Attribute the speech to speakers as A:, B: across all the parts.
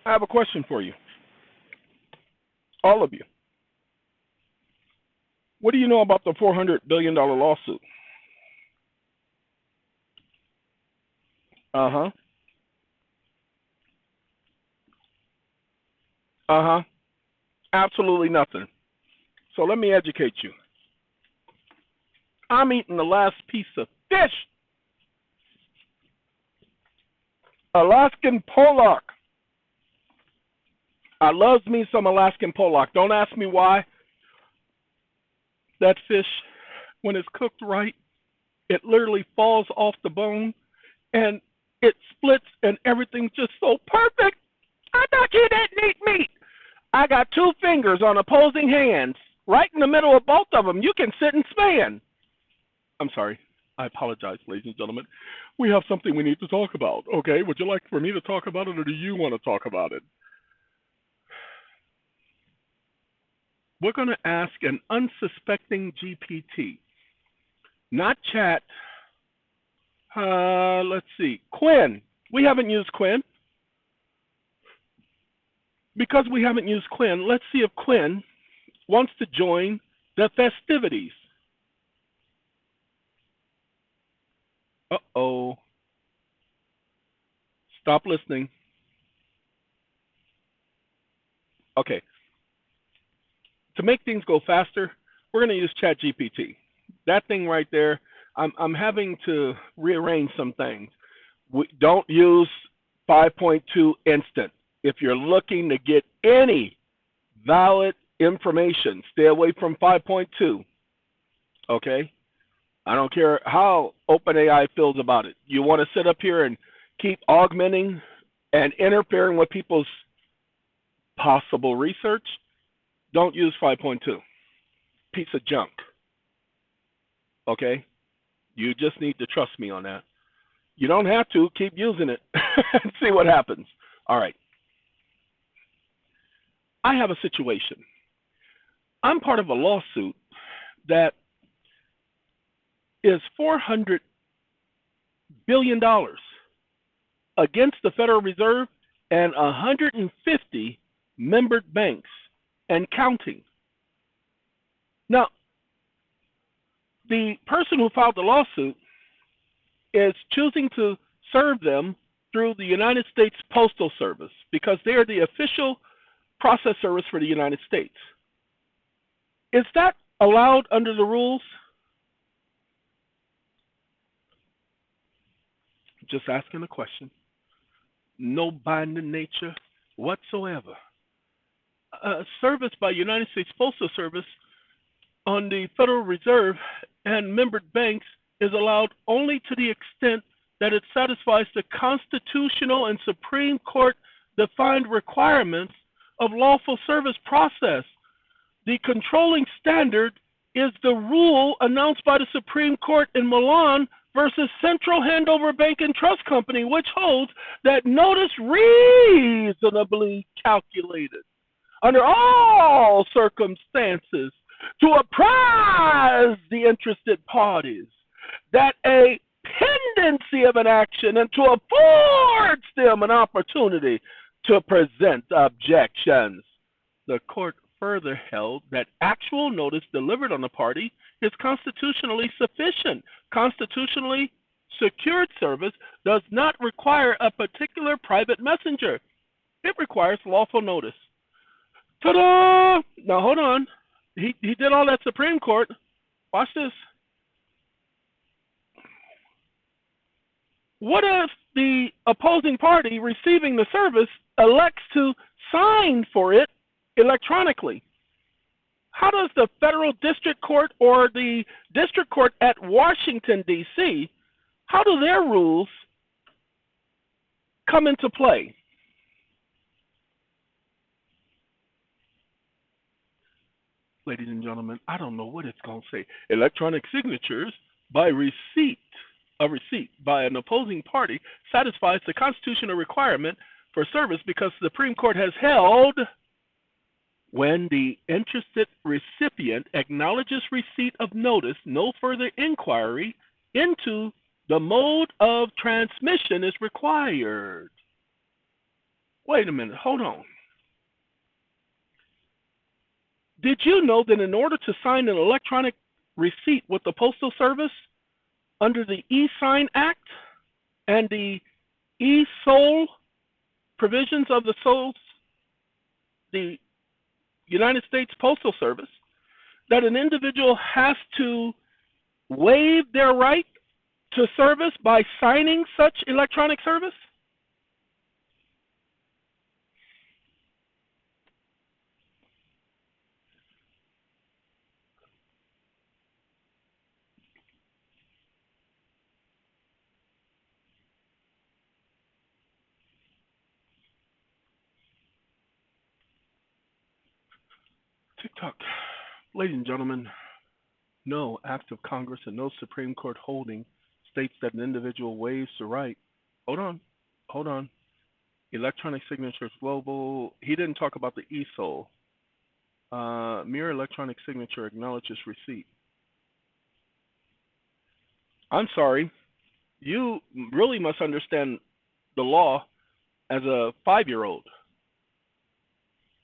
A: I have a question for you, all of you. What do you know about the $400 billion lawsuit? Uh-huh. Uh-huh. Absolutely nothing. So let me educate you. I'm eating the last piece of fish. Alaskan pollock. I loves me some Alaskan pollock. Don't ask me why. That fish, when it's cooked right, it literally falls off the bone and it splits and everything's just so perfect. I thought you didn't eat meat. I got two fingers on opposing hands, right in the middle of both of them. You can sit and span. I'm sorry. I apologize, ladies and gentlemen. We have something we need to talk about, okay? Would you like for me to talk about it, or do you want to talk about it? We're going to ask an unsuspecting GPT, not chat. Let's see. Quinn. We haven't used Quinn. Because we haven't used Quinn, let's see if Quinn wants to join the festivities. Uh-oh. Stop listening. Okay. To make things go faster, we're going to use ChatGPT. That thing right there, I'm having to rearrange some things. We don't use 5.2 instant. If you're looking to get any valid information, stay away from 5.2. Okay? I don't care how OpenAI feels about it. You want to sit up here and keep augmenting and interfering with people's possible research? Don't use 5.2. Piece of junk. Okay? You just need to trust me on that. You don't have to. Keep using it and see what happens. All right. I have a situation. I'm part of a lawsuit that is $400 billion against the Federal Reserve and 150 membered banks and counting. Now, the person who filed the lawsuit is choosing to serve them through the United States Postal Service because they are the official process service for the United States. Is that allowed under the rules? Just asking a question. No binding nature whatsoever. Service by United States Postal Service on the Federal Reserve and membered banks is allowed only to the extent that it satisfies the constitutional and Supreme Court defined requirements of lawful service process. The controlling standard is the rule announced by the Supreme Court in Milan versus Central Handover Bank and Trust Company, which holds that notice reasonably calculated under all circumstances to apprise the interested parties that a pendency of an action and to afford them an opportunity to present objections. The court further held that actual notice delivered on the party is constitutionally sufficient. Constitutionally secured service does not require a particular private messenger. It requires lawful notice. Ta-da! Now hold on. He did all that Supreme Court. Watch this. What if the opposing party receiving the service elects to sign for it electronically? How does the federal district court or the district court at Washington, D.C., how do their rules come into play? Ladies and gentlemen, I don't know what it's going to say. Electronic signatures by receipt, a receipt by an opposing party satisfies the constitutional requirement for service because the Supreme Court has held when the interested recipient acknowledges receipt of notice, no further inquiry into the mode of transmission is required. Wait a minute. Hold on. Did you know that in order to sign an electronic receipt with the Postal Service under the e-Sign Act and the e-Soll provisions of the United States Postal Service, that an individual has to waive their right to service by signing such electronic service? TikTok. Ladies and gentlemen, no act of Congress and no Supreme Court holding states that an individual waives the right. Hold on. Hold on. Electronic signatures global. He didn't talk about the e-Soll. Mere electronic signature acknowledges receipt. I'm sorry. You really must understand the law as a 5-year-old.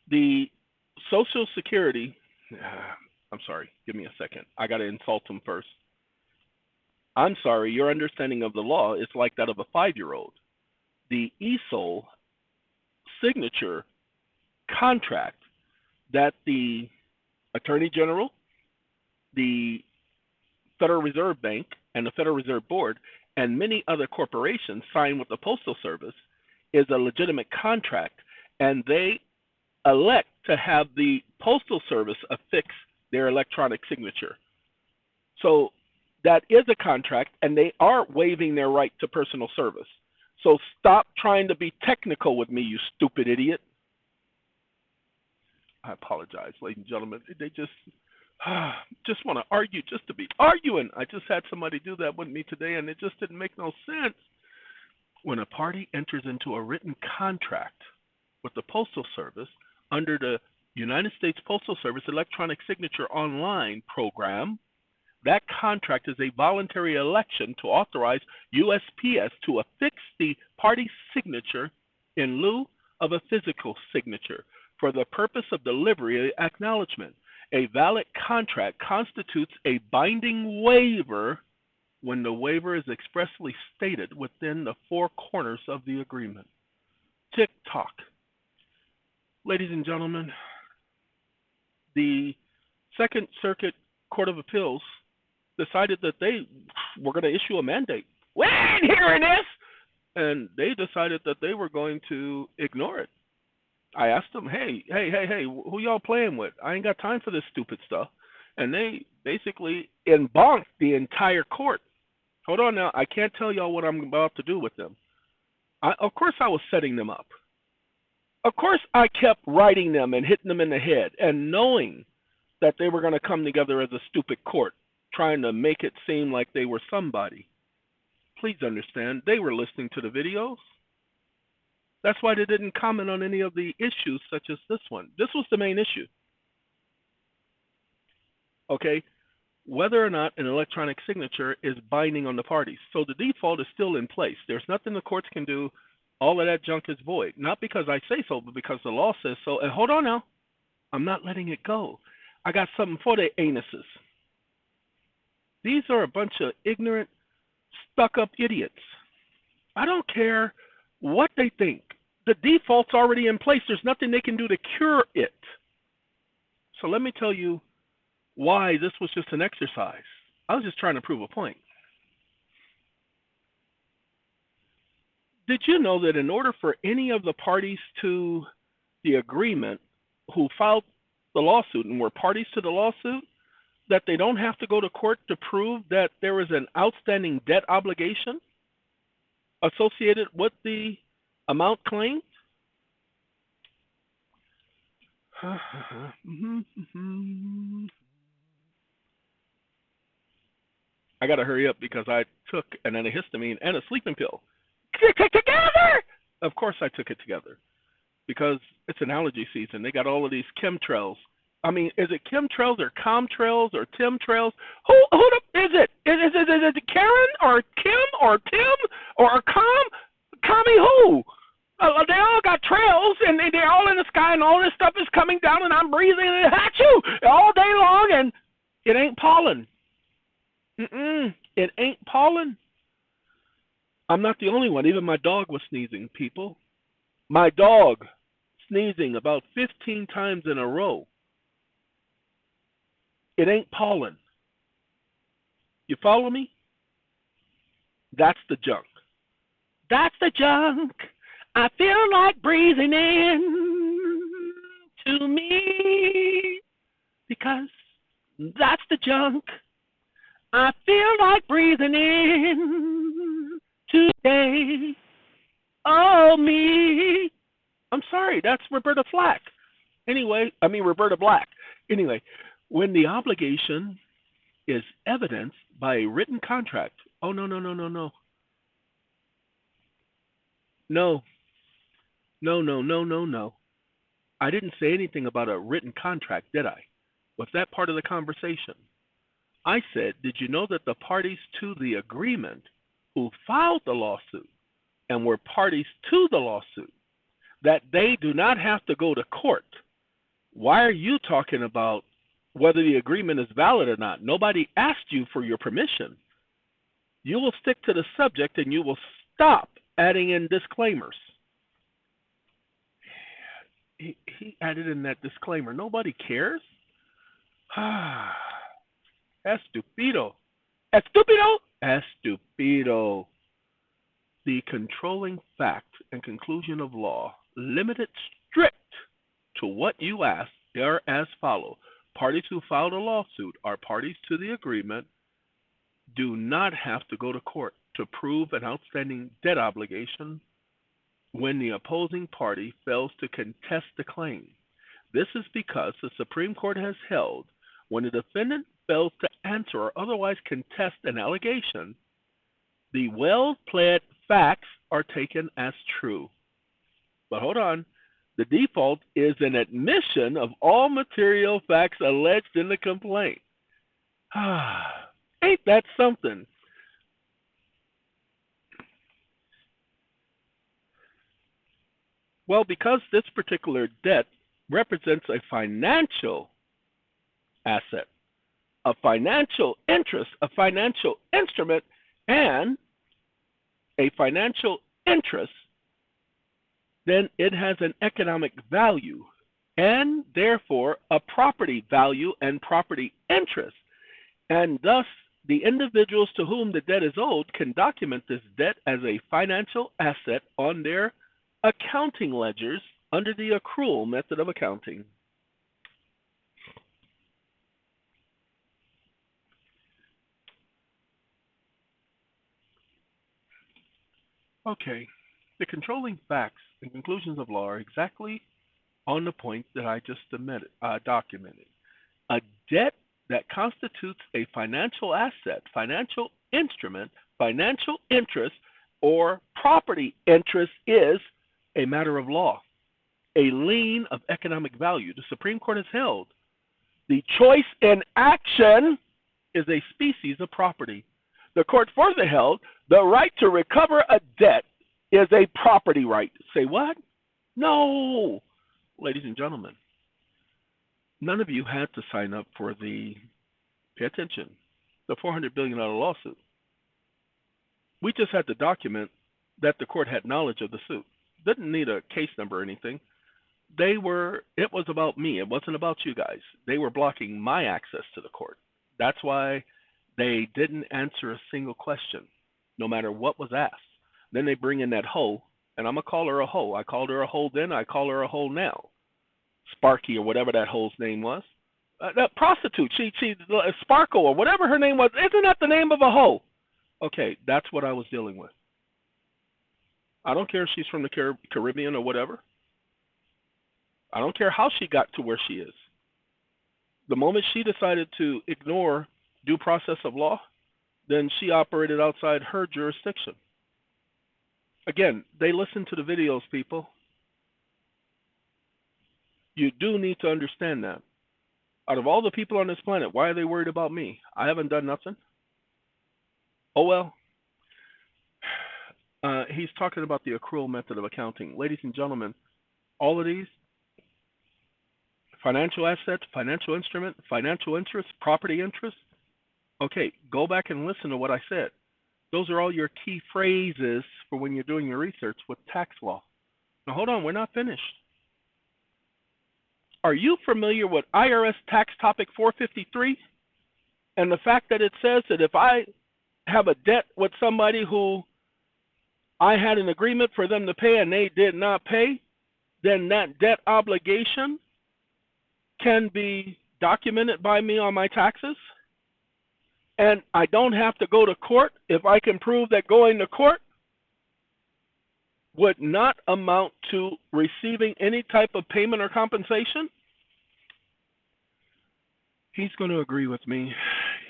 A: The Social Security, I'm sorry, give me a second. I got to insult him first. I'm sorry, your understanding of the law is like that of a 5-year-old. The e-Soll signature contract that the Attorney General, the Federal Reserve Bank, and the Federal Reserve Board, and many other corporations sign with the Postal Service is a legitimate contract, and they elect to have the Postal Service affix their electronic signature. So that is a contract, and they are waiving their right to personal service. So stop trying to be technical with me, you stupid idiot. I apologize, ladies and gentlemen. They just want to argue just to be arguing. I just had somebody do that with me today, and it just didn't make no sense. When a party enters into a written contract with the Postal Service under the United States Postal Service Electronic Signature Online program, that contract is a voluntary election to authorize USPS to affix the party's signature in lieu of a physical signature for the purpose of delivery acknowledgement. A valid contract constitutes a binding waiver when the waiver is expressly stated within the four corners of the agreement. Tick-tock. Ladies and gentlemen, the Second Circuit Court of Appeals decided that they were going to issue a mandate. We ain't hearing this! And they decided that they were going to ignore it. I asked them, hey, who y'all playing with? I ain't got time for this stupid stuff. And they basically embarked the entire court. Hold on now, I can't tell y'all what I'm about to do with them. Of course I was setting them up. Of course I kept writing them and hitting them in the head and knowing that they were going to come together as a stupid court, trying to make it seem like they were somebody. Please understand, they were listening to the videos. That's why they didn't comment on any of the issues such as this one. This was the main issue. Okay, whether or not an electronic signature is binding on the parties. So the default is still in place. There's nothing the courts can do. All of that junk is void. Not because I say so, but because the law says so. And hold on now. I'm not letting it go. I got something for the anuses. These are a bunch of ignorant, stuck-up idiots. I don't care what they think. The default's already in place. There's nothing they can do to cure it. So let me tell you why this was just an exercise. I was just trying to prove a point. Did you know that in order for any of the parties to the agreement who filed the lawsuit and were parties to the lawsuit, that they don't have to go to court to prove that there is an outstanding debt obligation associated with the amount claimed? I got to hurry up because I took an antihistamine and a sleeping pill. Together! Of course I took it together because it's an allergy season. They got all of these chemtrails. I mean, is it chemtrails or comtrails or timtrails? Who is it? Is it Karen or Kim or Tim or Com? Commie who? They all got trails, and they're all in the sky, and all this stuff is coming down, and I'm breathing it at you all day long, and it ain't pollen. It ain't pollen. I'm not the only one. Even my dog was sneezing, people. My dog sneezing about 15 times in a row. It ain't pollen. You follow me? That's the junk. That's the junk. I feel like breathing in to me because that's the junk. I feel like breathing in today. Oh, me. I'm sorry, that's Roberta Flack. Roberta Black. Anyway, when the obligation is evidenced by a written contract. Oh, no, no, no, no, no. No, no, no, no, no, no. I didn't say anything about a written contract, did I? Was that part of the conversation? I said, did you know that the parties to the agreement who filed the lawsuit and were parties to the lawsuit, that they do not have to go to court? Why are you talking about whether the agreement is valid or not? Nobody asked you for your permission. You will stick to the subject and you will stop adding in disclaimers. He added in that disclaimer. Nobody cares. Estupido. Estupido? Estupido. The controlling fact and conclusion of law, limited strict to what you ask, are as follow. Parties who filed a lawsuit are parties to the agreement, do not have to go to court to prove an outstanding debt obligation when the opposing party fails to contest the claim. This is because the Supreme Court has held when the defendant fails to answer or otherwise contest an allegation, the well-pled facts are taken as true. But hold on. The default is an admission of all material facts alleged in the complaint. Ain't that something? Well, because this particular debt represents a financial asset, a financial interest, a financial instrument, and a financial interest, then it has an economic value and therefore a property value and property interest. And thus, the individuals to whom the debt is owed can document this debt as a financial asset on their accounting ledgers under the accrual method of accounting. Okay, the controlling facts and conclusions of law are exactly on the point that I just documented. A debt that constitutes a financial asset, financial instrument, financial interest, or property interest is a matter of law, a lien of economic value. The Supreme Court has held the choice in action is a species of property. The court further held the right to recover a debt is a property right. Say what? No, ladies and gentlemen. None of you had to sign up for the, pay attention, the $400 billion lawsuit. We just had to document that the court had knowledge of the suit. Didn't need a case number or anything. It was about me. It wasn't about you guys. They were blocking my access to the court. That's why they didn't answer a single question, no matter what was asked. Then they bring in that hoe, and I'm going to call her a hoe. I called her a hoe then, I call her a hoe now. Sparky or whatever that hoe's name was. That prostitute, she Sparkle or whatever her name was. Isn't that the name of a hoe? Okay, that's what I was dealing with. I don't care if she's from the Caribbean or whatever. I don't care how she got to where she is. The moment she decided to ignore due process of law, then she operated outside her jurisdiction. Again, they listen to the videos, people. You do need to understand that. Out of all the people on this planet, why are they worried about me? I haven't done nothing. Oh well. he's talking about the accrual method of accounting. Ladies and gentlemen, all of these financial assets, financial instrument, financial interest, property interest. Okay, go back and listen to what I said. Those are all your key phrases for when you're doing your research with tax law. Now, hold on, we're not finished. Are you familiar with IRS Tax Topic 453? And the fact that it says that if I have a debt with somebody who I had an agreement for them to pay and they did not pay, then that debt obligation can be documented by me on my taxes. And I don't have to go to court if I can prove that going to court would not amount to receiving any type of payment or compensation. He's going to agree with me.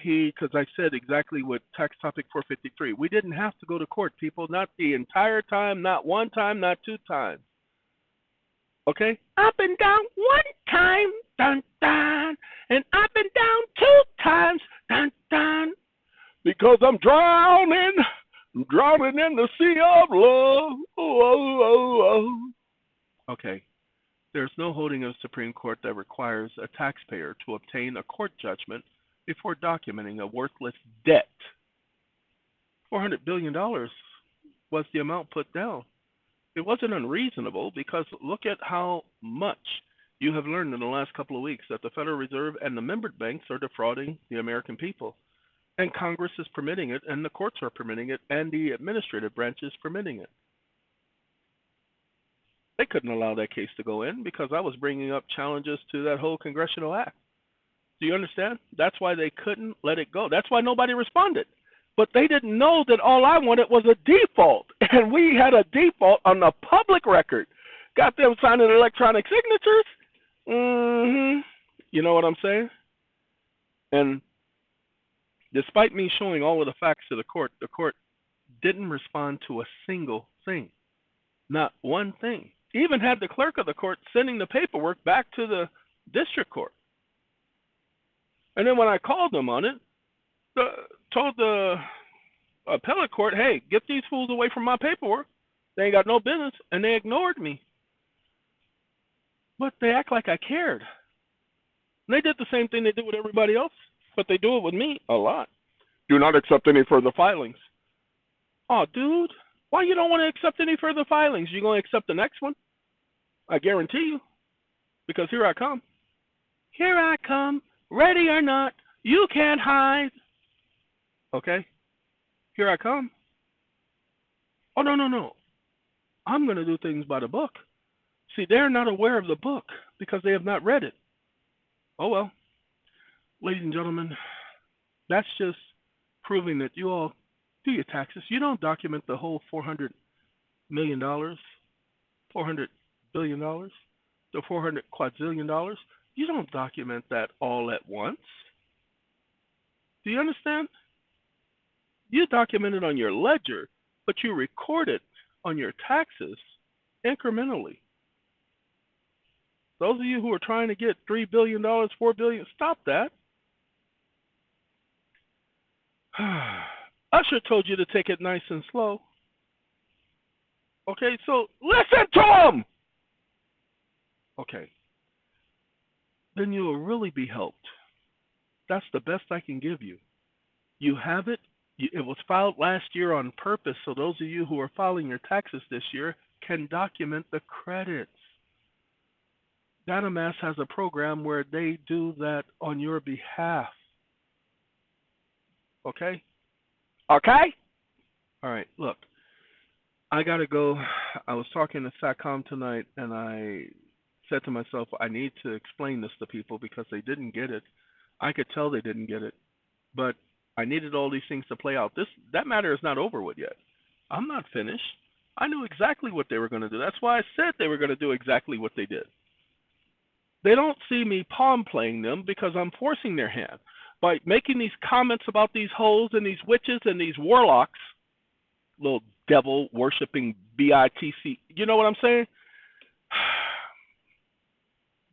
A: Because I said exactly what Tax Topic 453. We didn't have to go to court, people. Not the entire time, not one time, not two times. Okay? Up and down one time, dun dun, and up and down two times, dun dun. Because I'm drowning in the sea of love. Oh, oh, oh, oh. Okay. There's no holding of Supreme Court that requires a taxpayer to obtain a court judgment before documenting a worthless debt. $400 billion was the amount put down. It wasn't unreasonable because look at how much you have learned in the last couple of weeks that the Federal Reserve and the member banks are defrauding the American people. And Congress is permitting it, and the courts are permitting it, and the administrative branch is permitting it. They couldn't allow that case to go in because I was bringing up challenges to that whole congressional act. Do you understand? That's why they couldn't let it go. That's why nobody responded. But they didn't know that all I wanted was a default. And we had a default on the public record. Got them signing electronic signatures. You know what I'm saying? And despite me showing all of the facts to the court didn't respond to a single thing. Not one thing. Even had the clerk of the court sending the paperwork back to the district court. And then when I called them on it, told the appellate court, hey, get these fools away from my paperwork. They ain't got no business, and they ignored me. But they act like I cared. And they did the same thing they did with everybody else, but they do it with me a lot. Do not accept any further filings. Oh, dude, why you don't want to accept any further filings? You going to accept the next one? I guarantee you, because here I come. Here I come. Ready or not, you can't hide. Okay? Here I come. Oh, no. I'm going to do things by the book. See, they're not aware of the book because they have not read it. Oh, well. Ladies and gentlemen, that's just proving that you all do your taxes. You don't document the whole $400 million, $400 billion, the $400 quadrillion. You don't document that all at once. Do you understand? You document it on your ledger, but you record it on your taxes incrementally. Those of you who are trying to get $3 billion, $4 billion, stop that. Usher told you to take it nice and slow. Okay, so listen to him. Okay. Then you will really be helped. That's the best I can give you. You have it. It was filed last year on purpose, so those of you who are filing your taxes this year can document the credits. Datamass has a program where they do that on your behalf. Okay? Okay? All right, look. I got to go. I was talking to SATCOM tonight, and I said to myself, I need to explain this to people because they didn't get it. I could tell they didn't get it, but I needed all these things to play out. That matter is not over with yet. I'm not finished. I knew exactly what they were going to do. That's why I said they were going to do exactly what they did. They don't see me palm playing them because I'm forcing their hand by making these comments about these hoes and these witches and these warlocks, little devil worshiping BITC. You know what I'm saying?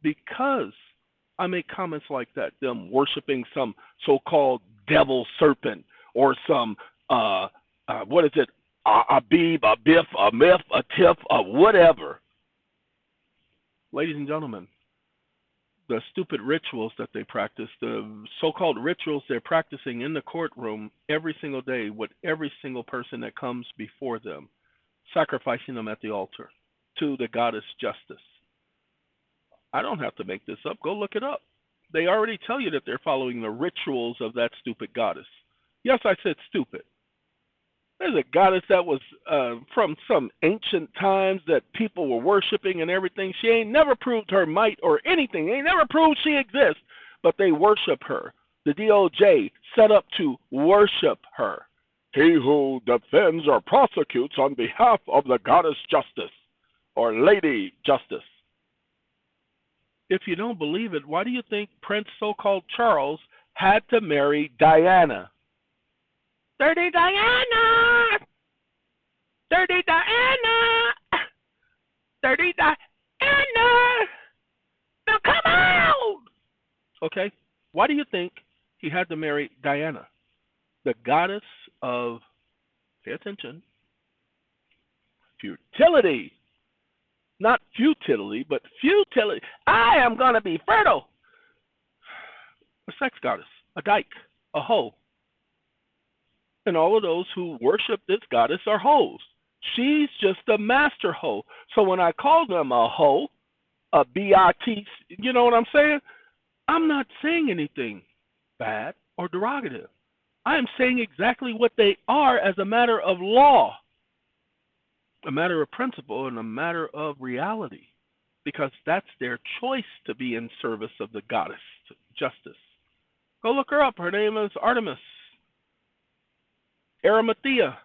A: Because I make comments like that, them worshiping some so-called devil serpent or some, a beeb, a biff, a myth, a tiff, a whatever. Ladies and gentlemen, the stupid rituals that they practice, the so-called rituals they're practicing in the courtroom every single day with every single person that comes before them, sacrificing them at the altar to the goddess justice. I don't have to make this up. Go look it up. They already tell you that they're following the rituals of that stupid goddess. Yes, I said stupid. There's a goddess that was from some ancient times that people were worshiping and everything. She ain't never proved her might or anything. Ain't never proved she exists, but they worship her. The DOJ set up to worship her. He who defends or prosecutes on behalf of the goddess justice or lady justice. If you don't believe it, why do you think Prince so-called Charles had to marry Diana? Dirty Diana! Dirty Diana! Dirty Diana! Now come out! Okay, why do you think he had to marry Diana? The goddess of, pay attention, futility. Not futility, but futility. I am going to be fertile. A sex goddess, a dyke, a hoe. And all of those who worship this goddess are hoes. She's just a master hoe. So when I call them a hoe, a B-I-T, you know what I'm saying? I'm not saying anything bad or derogative. I am saying exactly what they are as a matter of law, a matter of principle, and a matter of reality, because that's their choice to be in service of the goddess justice. Go look her up. Her name is Artemis, Arimathea,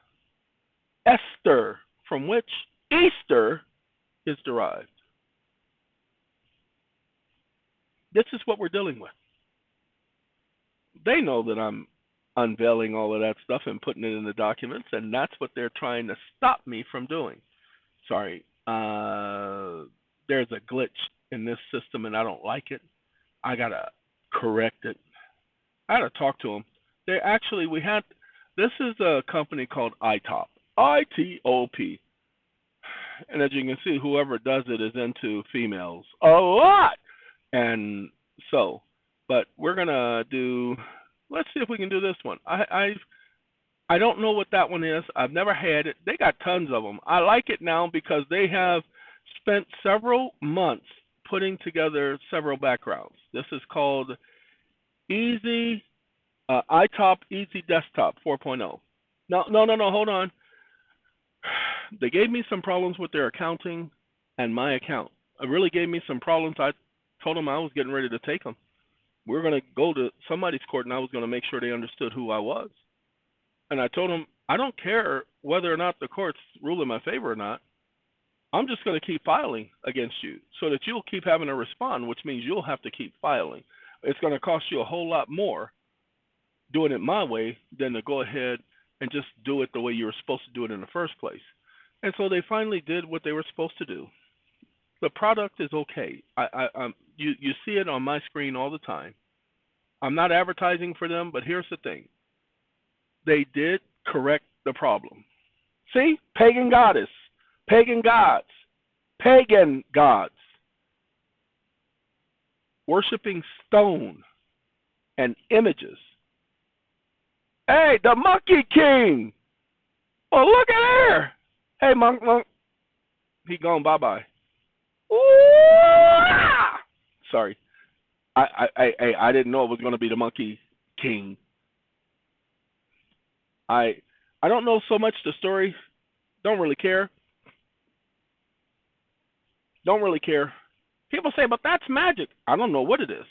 A: Esther, from which Easter is derived. This is what we're dealing with. They know that I'm unveiling all of that stuff and putting it in the documents, and that's what they're trying to stop me from doing. Sorry, there's a glitch in this system, and I don't like it. I gotta correct it. I gotta talk to them. They actually, this is a company called ITOP, ITOP, and as you can see, whoever does it is into females a lot, and so, but we're gonna do. Let's see if we can do this one. I don't know what that one is. I've never had it. They got tons of them. I like it now because they have spent several months putting together several backgrounds. This is called Easy iTop Easy Desktop 4.0. No, hold on. They gave me some problems with their accounting and my account. It really gave me some problems. I told them I was getting ready to take them. We were going to go to somebody's court, and I was going to make sure they understood who I was. And I told them, I don't care whether or not the courts rule in my favor or not. I'm just going to keep filing against you so that you'll keep having to respond, which means you'll have to keep filing. It's going to cost you a whole lot more doing it my way than to go ahead and just do it the way you were supposed to do it in the first place. And so they finally did what they were supposed to do. The product is okay. You see it on my screen all the time. I'm not advertising for them, but here's the thing. They did correct the problem. See? Pagan goddess, pagan gods, pagan gods, worshiping stone and images. Hey, the Monkey King! Oh, look at there! Hey, monk. He gone bye-bye. Sorry. I didn't know it was going to be the Monkey King. I don't know so much the story. Don't really care. Don't really care. People say, but that's magic. I don't know what it is.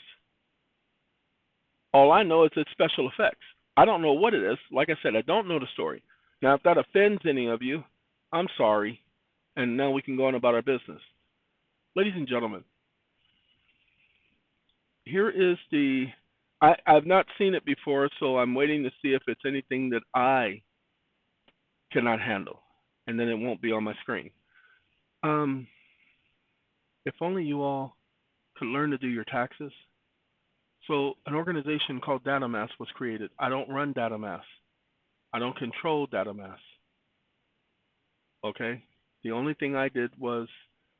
A: All I know is it's special effects. I don't know what it is. Like I said, I don't know the story. Now, if that offends any of you, I'm sorry. And now we can go on about our business. Ladies and gentlemen, here is I've not seen it before, so I'm waiting to see if it's anything that I cannot handle, and then it won't be on my screen. If only you all could learn to do your taxes. So an organization called DataMass was created. I don't run DataMass. I don't control DataMass. Okay? The only thing I did was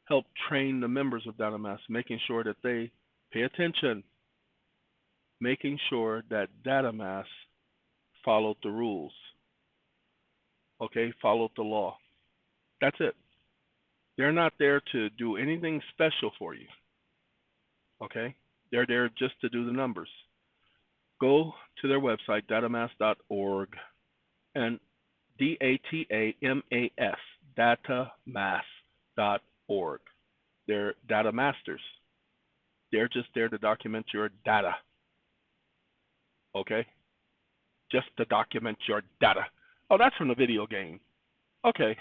A: help train the members of DataMass, making sure that they pay attention, making sure that DataMass followed the rules, okay, followed the law. That's it. They're not there to do anything special for you, okay? They're there just to do the numbers. Go to their website, datamass.org, and DATAMAS, datamass.org. They're data masters. They're just there to document your data, okay? Just to document your data. Oh, that's from the video game. Okay.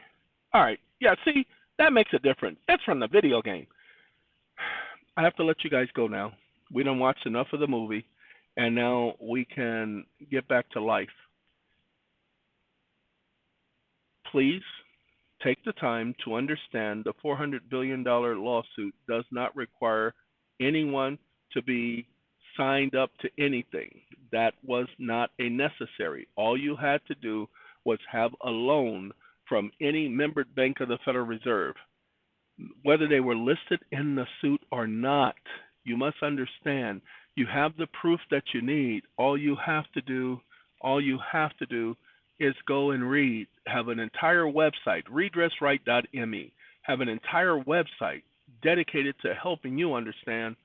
A: All right. Yeah, see, that makes it different. It's from the video game. I have to let you guys go now. We done watched enough of the movie, and now we can get back to life. Please take the time to understand the $400 billion lawsuit does not require anyone to be signed up to anything. That was not a necessary. All you had to do was have a loan from any membered bank of the Federal Reserve. Whether they were listed in the suit or not, you must understand you have the proof that you need. All you have to do is go and read. Have an entire website, redressright.me. Have an entire website dedicated to helping you understand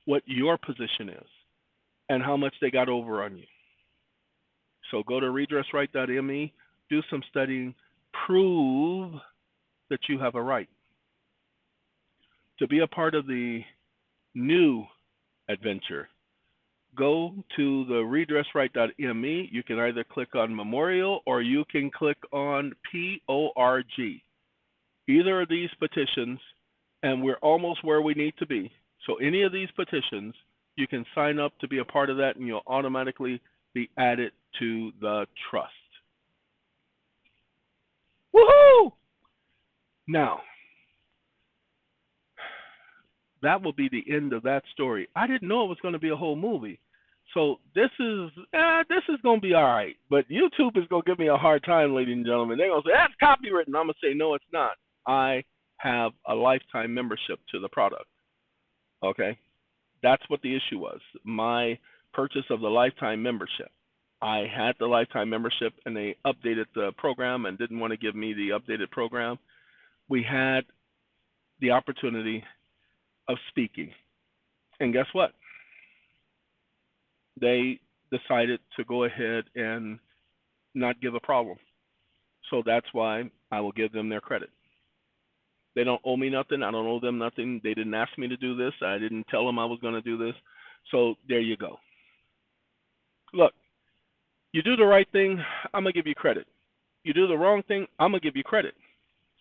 A: what your position is and how much they got over on you. So go to redressright.me, do some studying, prove that you have a right. To be a part of the new adventure, go to the redressright.me. You can either click on Memorial or you can click on PORG. Either of these petitions, and we're almost where we need to be. So any of these petitions, you can sign up to be a part of that and you'll automatically be added to the trust. Woohoo! Now, that will be the end of that story. I didn't know it was going to be a whole movie. So this is going to be all right. But YouTube is going to give me a hard time, ladies and gentlemen. They're going to say, that's copywritten. I'm going to say, no, it's not. I have a lifetime membership to the product. Okay? That's what the issue was. My purchase of the lifetime membership. I had the lifetime membership and they updated the program and didn't want to give me the updated program. We had the opportunity of speaking. And guess what? They decided to go ahead and not give a problem. So that's why I will give them their credit. They don't owe me nothing. I don't owe them nothing. They didn't ask me to do this. I didn't tell them I was going to do this. So there you go. Look, you do the right thing, I'm going to give you credit. You do the wrong thing, I'm going to give you credit.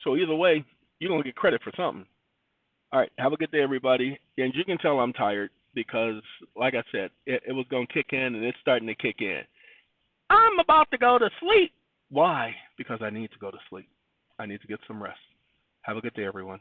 A: So either way, you're going to get credit for something. All right, have a good day, everybody. And you can tell I'm tired because, like I said, it was going to kick in, and it's starting to kick in. I'm about to go to sleep. Why? Because I need to go to sleep. I need to get some rest. Have a good day, everyone.